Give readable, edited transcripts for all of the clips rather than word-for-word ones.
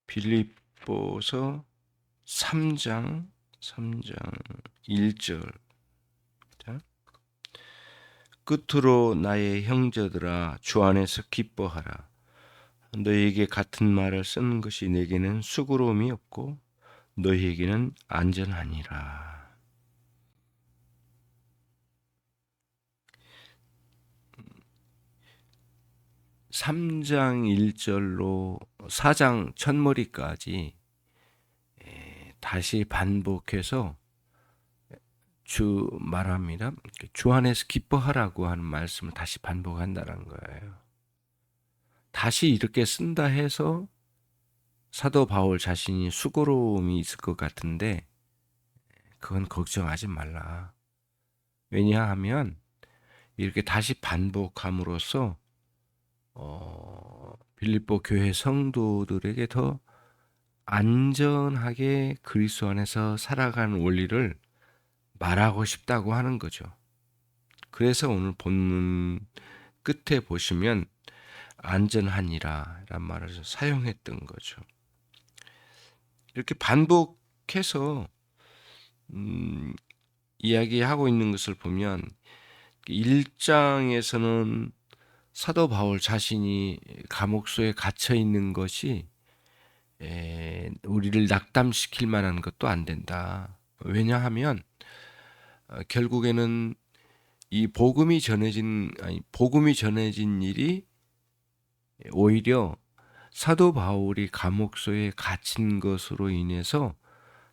빌립보서 3장 1절. 자, 끝으로 나의 형제들아 주 안에서 기뻐하라. 너희에게 같은 말을 쓰는 것이 내게는 수고로움이 없고 너희에게는 안전하니라. 3장 1절로 4장 첫머리까지 다시 반복해서 주 말합니다. 주 안에서 기뻐하라고 하는 말씀을 다시 반복한다는 거예요. 다시 이렇게 쓴다 해서 사도 바울 자신이 수고로움이 있을 것 같은데 그건 걱정하지 말라. 왜냐하면 이렇게 다시 반복함으로써 빌립보 교회 성도들에게 더 안전하게 그리스도 안에서 살아가는 원리를 말하고 싶다고 하는 거죠. 그래서 오늘 본문 끝에 보시면 안전하니라 라는 말을 사용했던 거죠. 이렇게 반복해서 이야기하고 있는 것을 보면 1장에서는 사도 바울 자신이 감옥소에 갇혀 있는 것이 우리를 낙담시킬 만한 것도 안 된다. 왜냐하면 결국에는 이 복음이 전해진 일이 오히려 사도 바울이 감옥소에 갇힌 것으로 인해서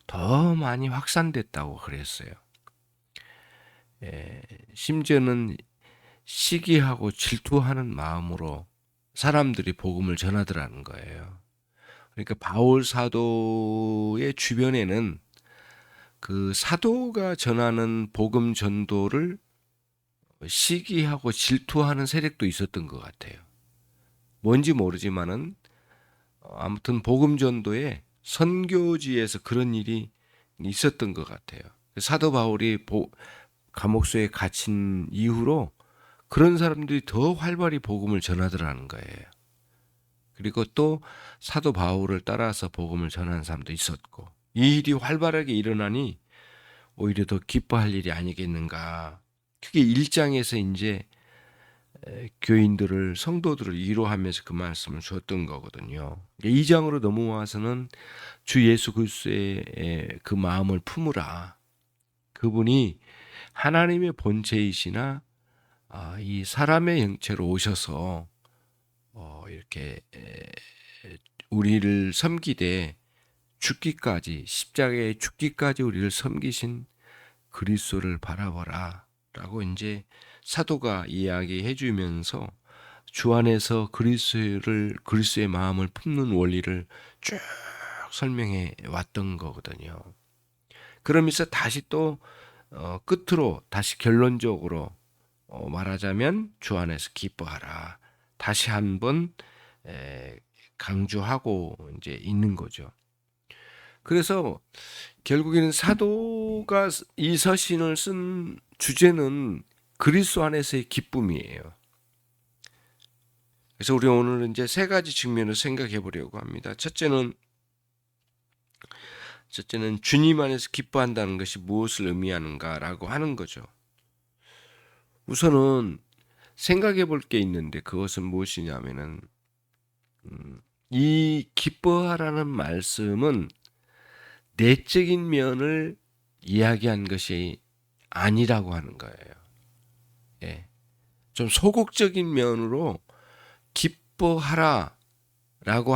더 많이 확산됐다고 그랬어요. 심지어는 시기하고 질투하는 마음으로 사람들이 복음을 전하더라는 거예요. 그러니까 바울 사도의 주변에는 그 사도가 전하는 복음 전도를 시기하고 질투하는 세력도 있었던 것 같아요. 뭔지 모르지만은 아무튼 복음 전도에 선교지에서 그런 일이 있었던 것 같아요. 사도 바울이 감옥소에 갇힌 이후로 그런 사람들이 더 활발히 복음을 전하더라는 거예요. 그리고 또 사도 바울을 따라서 복음을 전하는 사람도 있었고, 이 일이 활발하게 일어나니 오히려 더 기뻐할 일이 아니겠는가. 그게 1장에서 이제 교인들을, 성도들을 위로하면서 그 말씀을 주었던 거거든요. 2장으로 넘어와서는 주 예수 그리스도의 그 마음을 품으라. 그분이 하나님의 본체이시나 이 사람의 형체로 오셔서 이렇게 우리를 섬기되 죽기까지, 십자가에 죽기까지 우리를 섬기신 그리스도를 바라보라 라고 이제 사도가 이야기해 주면서 주 안에서 그리스도의 마음을 품는 원리를 쭉 설명해 왔던 거거든요. 그러면서 다시 또 끝으로 다시 결론적으로 말하자면 주 안에서 기뻐하라. 다시 한번 강조하고 이제 있는 거죠. 그래서 결국에는 사도가 이 서신을 쓴 주제는 그리스도 안에서의 기쁨이에요. 그래서 우리 오늘은 이제 세 가지 측면을 생각해 보려고 합니다. 첫째는 주님 안에서 기뻐한다는 것이 무엇을 의미하는가라고 하는 거죠. 우선은 생각해 볼 게 있는데 그것은 무엇이냐면은 이 기뻐하라는 말씀은 내적인 면을 이야기한 것이 아니라고 하는 거예요. 예. 좀 소극적인 면으로 기뻐하라라고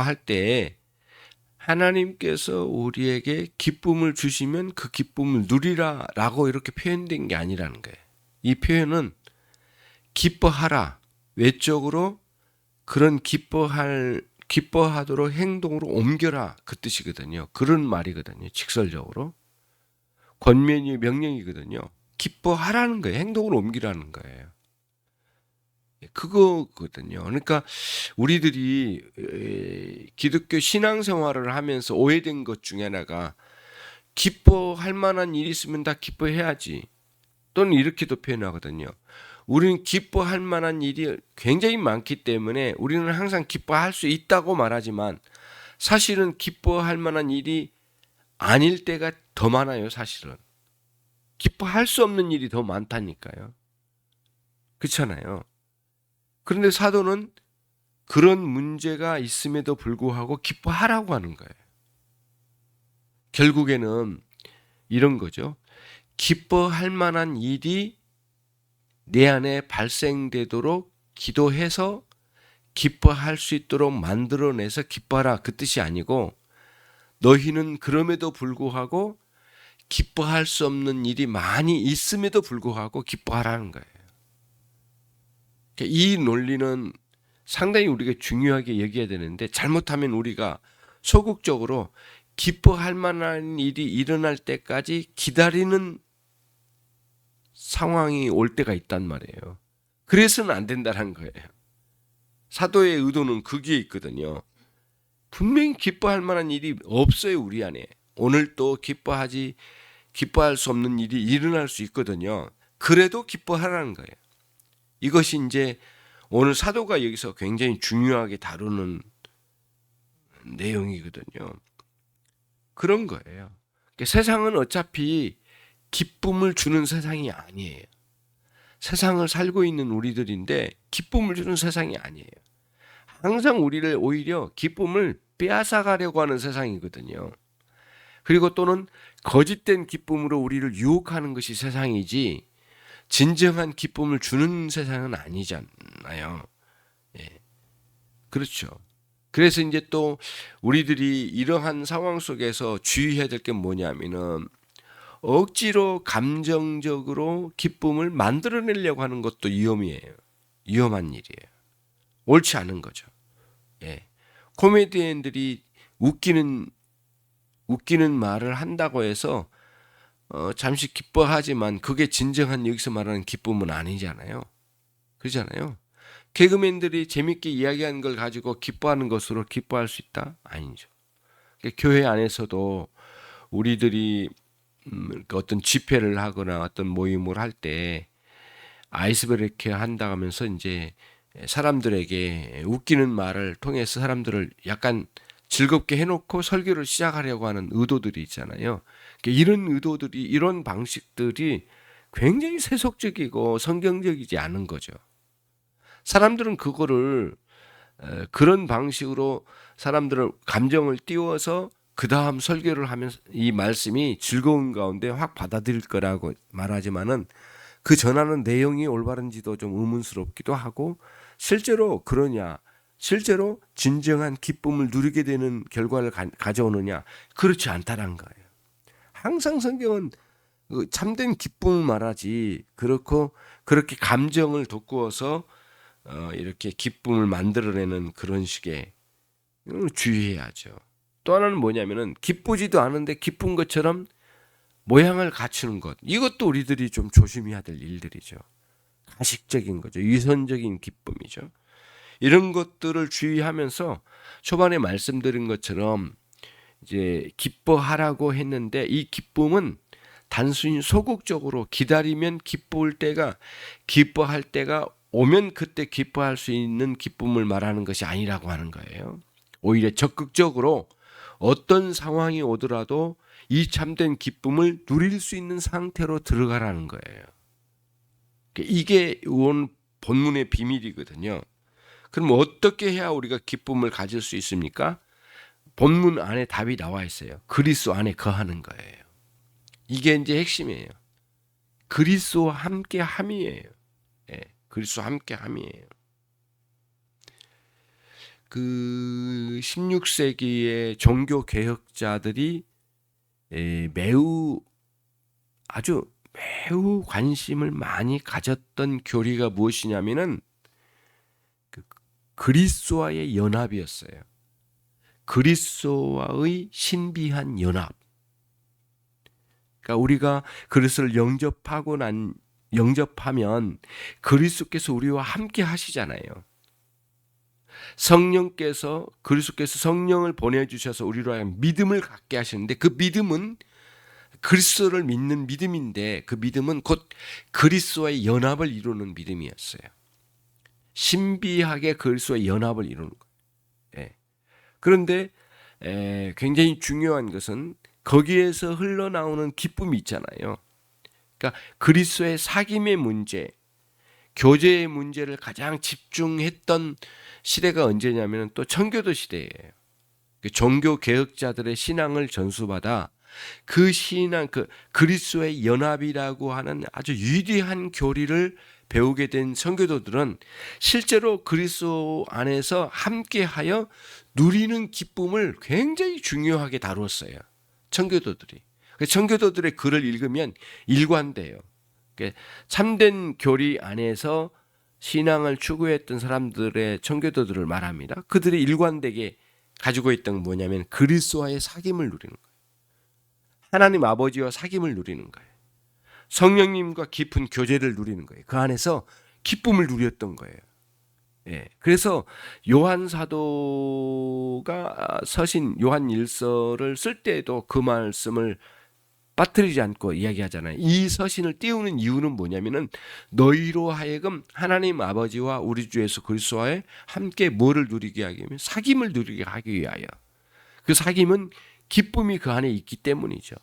할 때 하나님께서 우리에게 기쁨을 주시면 그 기쁨을 누리라라고 이렇게 표현된 게 아니라는 거예요. 이 표현은 기뻐하라, 외적으로 그런 기뻐하도록 행동으로 옮겨라 그 뜻이거든요. 그런 말이거든요. 직설적으로. 권면이 명령이거든요. 기뻐하라는 거예요. 행동으로 옮기라는 거예요. 그거거든요. 그러니까 우리들이 기독교 신앙생활을 하면서 오해된 것 중에 하나가 기뻐할 만한 일이 있으면 다 기뻐해야지. 또는 이렇게도 표현하거든요. 우리는 기뻐할 만한 일이 굉장히 많기 때문에 우리는 항상 기뻐할 수 있다고 말하지만 사실은 기뻐할 만한 일이 아닐 때가 더 많아요. 사실은 기뻐할 수 없는 일이 더 많다니까요. 그렇잖아요. 그런데 사도는 그런 문제가 있음에도 불구하고 기뻐하라고 하는 거예요. 결국에는 이런 거죠. 기뻐할 만한 일이 내 안에 발생되도록 기도해서 기뻐할 수 있도록 만들어내서 기뻐하라, 그 뜻이 아니고, 너희는 그럼에도 불구하고 기뻐할 수 없는 일이 많이 있음에도 불구하고 기뻐하라는 거예요. 이 논리는 상당히 우리가 중요하게 여겨야 되는데, 잘못하면 우리가 소극적으로 기뻐할 만한 일이 일어날 때까지 기다리는 상황이 올 때가 있단 말이에요. 그래서는 안 된다는 거예요. 사도의 의도는 거기에 있거든요. 분명히 기뻐할 만한 일이 없어요, 우리 안에. 오늘 또 기뻐할 수 없는 일이 일어날 수 있거든요. 그래도 기뻐하라는 거예요. 이것이 이제 오늘 사도가 여기서 굉장히 중요하게 다루는 내용이거든요. 그런 거예요. 세상은 어차피 기쁨을 주는 세상이 아니에요. 세상을 살고 있는 우리들인데 기쁨을 주는 세상이 아니에요. 항상 우리를 오히려 기쁨을 빼앗아가려고 하는 세상이거든요. 그리고 또는 거짓된 기쁨으로 우리를 유혹하는 것이 세상이지, 진정한 기쁨을 주는 세상은 아니잖아요. 예. 그렇죠. 그래서 이제 또 우리들이 이러한 상황 속에서 주의해야 될 게 뭐냐면은, 억지로 감정적으로 기쁨을 만들어내려고 하는 것도 위험이에요. 위험한 일이에요. 옳지 않은 거죠. 예. 코미디언들이 웃기는 말을 한다고 해서 잠시 기뻐하지만 그게 진정한 여기서 말하는 기쁨은 아니잖아요. 그러잖아요. 개그맨들이 재밌게 이야기한 걸 가지고 기뻐하는 것으로 기뻐할 수 있다? 아니죠. 교회 안에서도 우리들이 어떤 집회를 하거나 어떤 모임을 할 때 아이스브레이크 한다 하면서 이제 사람들에게 웃기는 말을 통해서 사람들을 약간 즐겁게 해놓고 설교를 시작하려고 하는 의도들이 있잖아요. 이런 의도들이, 이런 방식들이 굉장히 세속적이고 성경적이지 않은 거죠. 사람들은 그거를 그런 방식으로 사람들을 감정을 띄워서 그 다음 설교를 하면서 이 말씀이 즐거운 가운데 확 받아들일 거라고 말하지만은, 그 전하는 내용이 올바른지도 좀 의문스럽기도 하고, 실제로 그러냐, 실제로 진정한 기쁨을 누리게 되는 결과를 가져오느냐, 그렇지 않다는 거예요. 항상 성경은 참된 기쁨을 말하지, 그렇게 감정을 돋구어서 이렇게 기쁨을 만들어내는 그런 식의, 주의해야죠. 또 하나는 뭐냐면은, 기쁘지도 않은데 기쁜 것처럼 모양을 갖추는 것, 이것도 우리들이 좀 조심해야 될 일들이죠. 가식적인 거죠. 위선적인 기쁨이죠. 이런 것들을 주의하면서 초반에 말씀드린 것처럼 이제 기뻐하라고 했는데, 이 기쁨은 단순히 소극적으로 기다리면 기뻐할 때가 오면 그때 기뻐할 수 있는 기쁨을 말하는 것이 아니라고 하는 거예요. 오히려 적극적으로 어떤 상황이 오더라도 이 참된 기쁨을 누릴 수 있는 상태로 들어가라는 거예요. 이게 본문의 비밀이거든요. 그럼 어떻게 해야 우리가 기쁨을 가질 수 있습니까? 본문 안에 답이 나와 있어요. 그리스도 안에 거하는 거예요. 이게 이제 핵심이에요. 그리스도와 함께 함이에요. 예, 그리스도와 함께 함이에요. 그 16세기의 종교 개혁자들이 아주 매우 관심을 많이 가졌던 교리가 무엇이냐면은 그리스도와의 연합이었어요. 그리스도와의 신비한 연합. 그러니까 우리가 그리스도를 영접하면 그리스도께서 우리와 함께 하시잖아요. 그리스도께서 성령을 보내주셔서 우리로 하여금 믿음을 갖게 하시는데, 그 믿음은 그리스도를 믿는 믿음인데, 그 믿음은 곧 그리스도와의 연합을 이루는 믿음이었어요. 신비하게 그리스도와의 연합을 이루는 거예요. 예. 그런데 굉장히 중요한 것은 거기에서 흘러나오는 기쁨이 있잖아요. 그러니까 그리스도의 사귐의 문제, 교제의 문제를 가장 집중했던 시대가 언제냐면 또 청교도 시대예요. 종교 개혁자들의 신앙을 전수받아 그 신앙, 그 그리스도의 연합이라고 하는 아주 위대한 교리를 배우게 된 청교도들은 실제로 그리스도 안에서 함께하여 누리는 기쁨을 굉장히 중요하게 다루었어요. 청교도들이. 청교도들의 글을 읽으면 일관돼요. 참된 교리 안에서 신앙을 추구했던 사람들의 청교도들을 말합니다. 그들이 일관되게 가지고 있던 건 뭐냐면 그리스도와의 사귐을 누리는 거예요. 하나님 아버지와 사귐을 누리는 거예요. 성령님과 깊은 교제를 누리는 거예요. 그 안에서 기쁨을 누렸던 거예요. 그래서 요한 사도가 서신 요한 일서를 쓸 때에도 그 말씀을 빠뜨리지 않고 이야기하잖아요. 이 서신을 띄우는 이유는 뭐냐면은 너희로 하여금 하나님 아버지와 우리 주 예수 그리스도와의 함께 뭐를 누리게 하기 위해 사귐을 누리게 하기 위하여. 그 사귐은 기쁨이 그 안에 있기 때문이죠.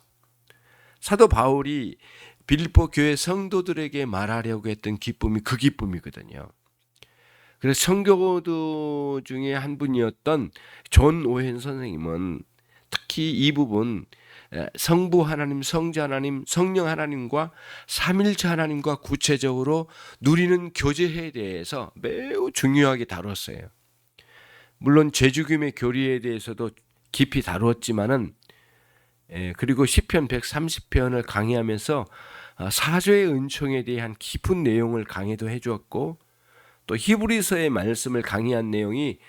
사도 바울이 빌립보 교회 성도들에게 말하려고 했던 기쁨이 그 기쁨이거든요. 그래서 청교도 중에 한 분이었던 존 오웬 선생님은 특히 이 부분 성부 하나님, 성자 하나님, 성령 하나님과 삼일체 하나님과 구체적으로 누리는 교제에 대해서 매우 중요하게 다뤘어요. 물론 제주김의 교리에 대해서도 깊이 다루었지만은 그리고 시편 130편을 강의하면서 사죄의 은총에 대한 깊은 내용을 강의도 해주었고 또 히브리서의 말씀을 강의한 내용이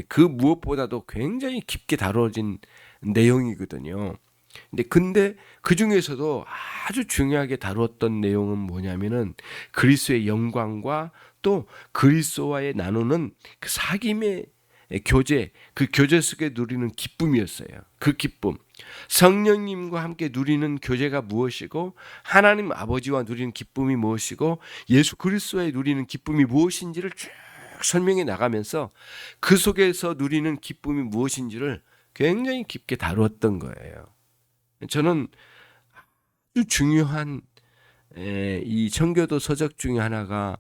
그 무엇보다도 굉장히 깊게 다뤄진 내용이거든요. 근데 그 중에서도 아주 중요하게 다루었던 내용은 뭐냐면은 그리스도의 영광과 또 그리스도와의 나누는 그 사귐의 교제, 그 교제 속에 누리는 기쁨이었어요. 그 기쁨, 성령님과 함께 누리는 교제가 무엇이고 하나님 아버지와 누리는 기쁨이 무엇이고 예수 그리스도에 누리는 기쁨이 무엇인지를 쭉 설명해 나가면서 그 속에서 누리는 기쁨이 무엇인지를 굉장히 깊게 다루었던 거예요. 저는 아주 중요한 이 청교도 서적 중에 하나가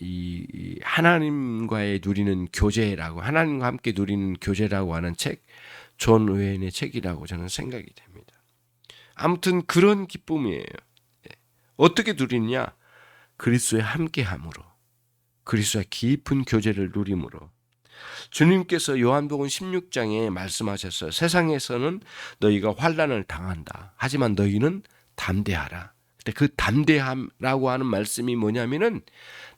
이 하나님과의 누리는 교제라고, 하나님과 함께 누리는 교제라고 하는 책, 존 오웬의 책이라고 저는 생각이 됩니다. 아무튼 그런 기쁨이에요. 어떻게 누리냐? 그리스도의 함께함으로, 그리스도와 깊은 교제를 누림으로. 주님께서 요한복음 16장에 말씀하셨어요. 세상에서는 너희가 환난을 당한다. 하지만 너희는 담대하라. 근데 그 담대함이라고 하는 말씀이 뭐냐면은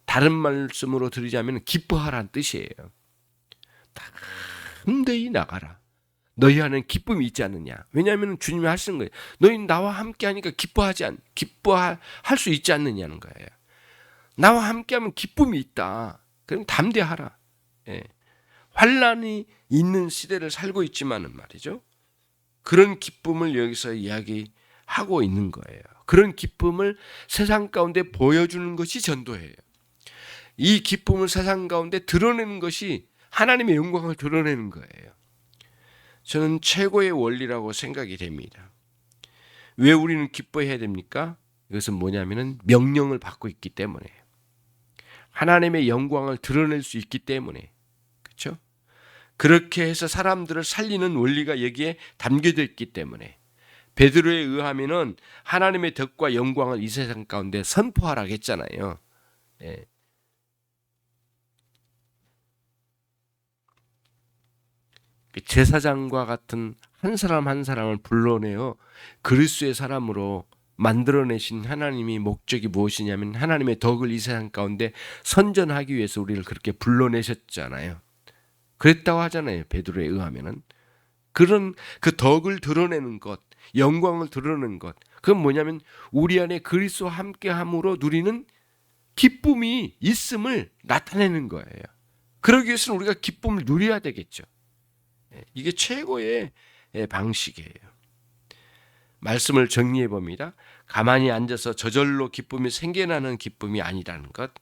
다른 말씀으로 드리자면 기뻐하라는 뜻이에요. 담대히 나가라. 너희 안에 기쁨이 있지 않느냐. 왜냐하면 주님이 하시는 거예요. 너희 나와 함께하니까 기뻐할 수 있지 않느냐는 거예요. 나와 함께하면 기쁨이 있다. 그럼 담대하라. 환난이 있는 시대를 살고 있지만은 말이죠. 그런 기쁨을 여기서 이야기하고 있는 거예요. 그런 기쁨을 세상 가운데 보여주는 것이 전도예요. 이 기쁨을 세상 가운데 드러내는 것이 하나님의 영광을 드러내는 거예요. 저는 최고의 원리라고 생각이 됩니다. 왜 우리는 기뻐해야 됩니까? 이것은 뭐냐면은 명령을 받고 있기 때문에, 하나님의 영광을 드러낼 수 있기 때문에, 그렇죠? 그렇게 해서 사람들을 살리는 원리가 여기에 담겨져 있기 때문에 베드로에 의하면은 하나님의 덕과 영광을 이 세상 가운데 선포하라고 했잖아요. 제사장과 같은 한 사람 한 사람을 불러내어 그리스도의 사람으로 만들어내신 하나님이 목적이 무엇이냐면 하나님의 덕을 이 세상 가운데 선전하기 위해서 우리를 그렇게 불러내셨잖아요. 그랬다고 하잖아요. 베드로에 의하면은. 그런 그 덕을 드러내는 것, 영광을 드러내는 것, 그건 뭐냐면 우리 안에 그리스도와 함께함으로 누리는 기쁨이 있음을 나타내는 거예요. 그러기 위해서는 우리가 기쁨을 누려야 되겠죠. 이게 최고의 방식이에요. 말씀을 정리해 봅니다. 가만히 앉아서 저절로 기쁨이 생겨나는 기쁨이 아니라는 것,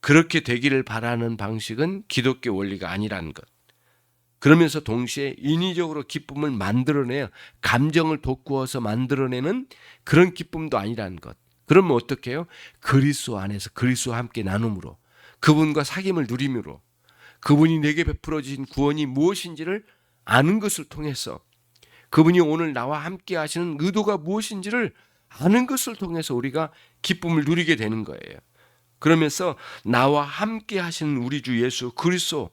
그렇게 되기를 바라는 방식은 기독교 원리가 아니라는 것, 그러면서 동시에 인위적으로 기쁨을 만들어내야 감정을 돋구어서 만들어내는 그런 기쁨도 아니라는 것. 그러면 어떻게 해요? 그리스도 안에서 그리스도와 함께 나눔으로 그분과 사귐을 누림으로 그분이 내게 베풀어 주신 구원이 무엇인지를 아는 것을 통해서 그분이 오늘 나와 함께 하시는 의도가 무엇인지를 아는 것을 통해서 우리가 기쁨을 누리게 되는 거예요. 그러면서 나와 함께 하시는 우리 주 예수 그리스도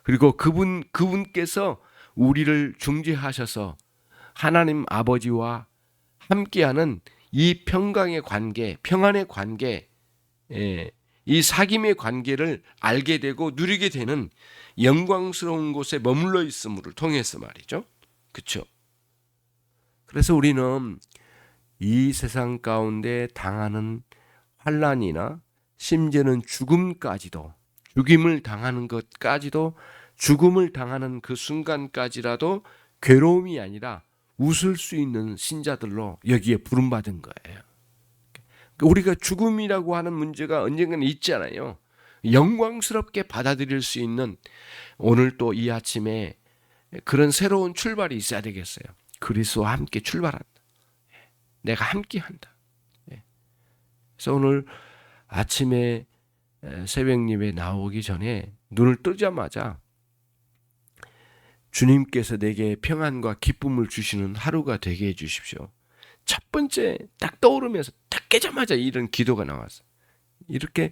그리고 그분께서 우리를 중재하셔서 하나님 아버지와 함께하는 이 평강의 관계, 평안의 관계, 이 사귐의 관계를 알게 되고 누리게 되는 영광스러운 곳에 머물러 있음을 통해서 말이죠. 그렇죠? 그래서 우리는 이 세상 가운데 당하는 환난이나 심지어는 죽음까지도, 죽임을 당하는 것까지도, 죽음을 당하는 그 순간까지라도 괴로움이 아니라 웃을 수 있는 신자들로 여기에 부름받은 거예요. 우리가 죽음이라고 하는 문제가 언젠가는 있잖아요. 영광스럽게 받아들일 수 있는 오늘 또 이 아침에 그런 새로운 출발이 있어야 되겠어요. 그리스도와 함께 출발한다. 내가 함께 한다. 그래서 오늘 아침에 새벽 예배 나오기 전에 눈을 뜨자마자 주님께서 내게 평안과 기쁨을 주시는 하루가 되게 해 주십시오. 첫 번째 딱 떠오르면서 딱 깨자마자 이런 기도가 나왔어요. 이렇게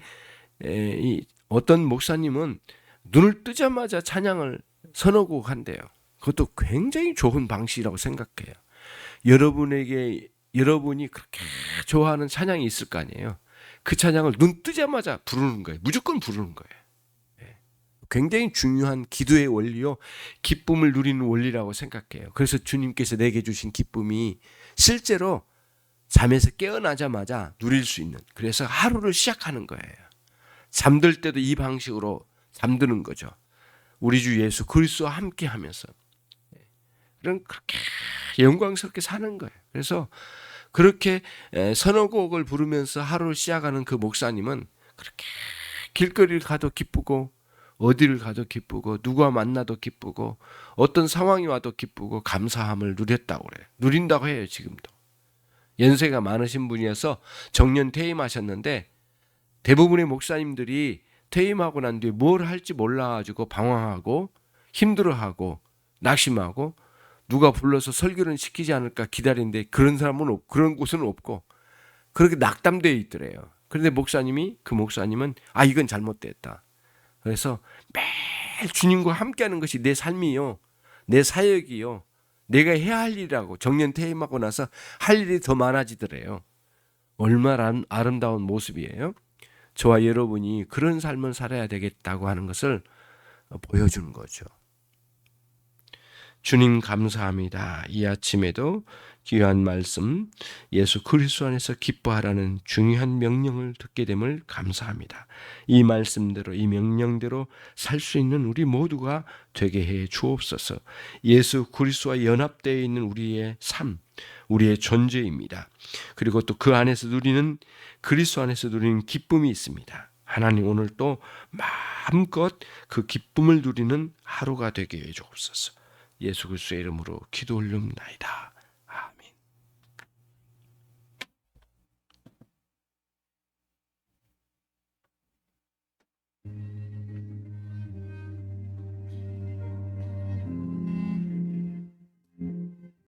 어떤 목사님은 눈을 뜨자마자 찬양을 서너 곡 한대요. 그것도 굉장히 좋은 방식이라고 생각해요. 여러분이 그렇게 좋아하는 찬양이 있을 거 아니에요. 그 찬양을 눈 뜨자마자 부르는 거예요. 무조건 부르는 거예요. 굉장히 중요한 기도의 원리요, 기쁨을 누리는 원리라고 생각해요. 그래서 주님께서 내게 주신 기쁨이 실제로 잠에서 깨어나자마자 누릴 수 있는, 그래서 하루를 시작하는 거예요. 잠들 때도 이 방식으로 잠드는 거죠. 우리 주 예수 그리스도와 함께 하면서 그런 그렇게 영광스럽게 사는 거예요. 그래서 그렇게 서너 곡을 부르면서 하루를 시작하는 그 목사님은 그렇게 길거리를 가도 기쁘고 어디를 가도 기쁘고 누구와 만나도 기쁘고 어떤 상황이 와도 기쁘고 감사함을 누렸다고 그래요. 누린다고 해요. 지금도. 연세가 많으신 분이어서 정년 퇴임하셨는데 대부분의 목사님들이 퇴임하고 난 뒤에 뭘 할지 몰라가지고 방황하고 힘들어하고 낙심하고 누가 불러서 설교는 시키지 않을까 기다리는데 그런 사람은 그런 곳은 없고 그렇게 낙담되어 있더래요. 그런데 그 목사님은 이건 잘못됐다. 그래서 매일 주님과 함께하는 것이 내 삶이요, 내 사역이요, 내가 해야 할 일이라고 정년 퇴임하고 나서 할 일이 더 많아지더래요. 얼마나 아름다운 모습이에요. 저와 여러분이 그런 삶을 살아야 되겠다고 하는 것을 보여주는 거죠. 주님 감사합니다. 이 아침에도 귀한 말씀, 예수 그리스도 안에서 기뻐하라는 중요한 명령을 듣게 됨을 감사합니다. 이 말씀대로, 이 명령대로 살 수 있는 우리 모두가 되게 해 주옵소서. 예수 그리스도와 연합되어 있는 우리의 삶, 우리의 존재입니다. 그리고 또 그 안에서 누리는, 그리스도 안에서 누리는 기쁨이 있습니다. 하나님 오늘 또 마음껏 그 기쁨을 누리는 하루가 되게 해 주옵소서. 예수 그리스도의 이름으로 기도 올립나이다.